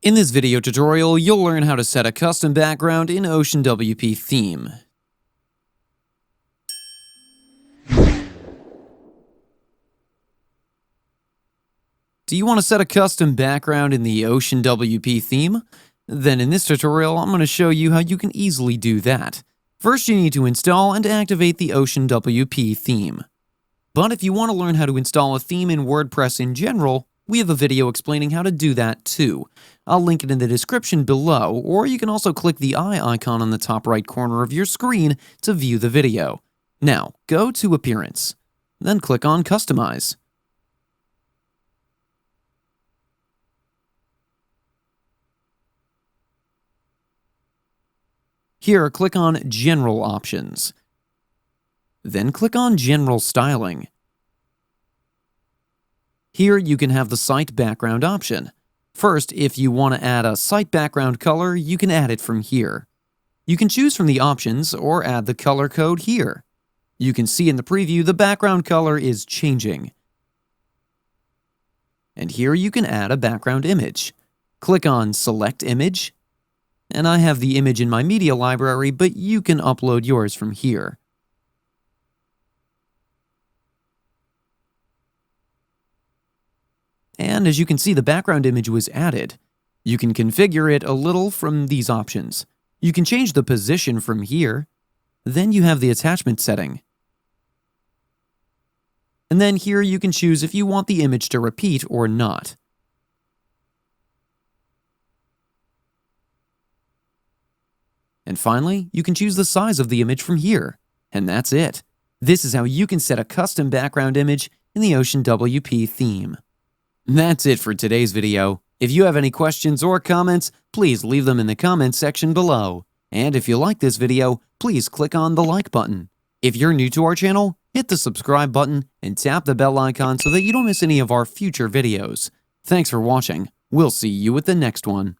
In this video tutorial, you'll learn how to set a custom background in OceanWP theme. Do you want to set a custom background in the OceanWP theme? Then in this tutorial, I'm going to show you how you can easily do that. First, you need to install and activate the OceanWP theme. But if you want to learn how to install a theme in WordPress in general, we have a video explaining how to do that too. I'll link it in the description below, or you can also click the eye icon on the top right corner of your screen to view the video. Now, go to Appearance, then click on Customize. Here, click on General Options. Then click on General Styling. Here you can have the site background option. First, if you want to add a site background color, you can add it from here. You can choose from the options or add the color code here. You can see in the preview the background color is changing. And here you can add a background image. Click on Select Image. And I have the image in my media library, but you can upload yours from here. And as you can see, the background image was added. You can configure it a little from these options. You can change the position from here. Then you have the attachment setting. And then here you can choose if you want the image to repeat or not. And finally, you can choose the size of the image from here. And that's it. This is how you can set a custom background image in the OceanWP theme. That's it for today's video. If you have any questions or comments, please leave them in the comments section below. And if you like this video, please click on the like button. If you're new to our channel, hit the subscribe button and tap the bell icon so that you don't miss any of our future videos. Thanks for watching. We'll see you at the next one.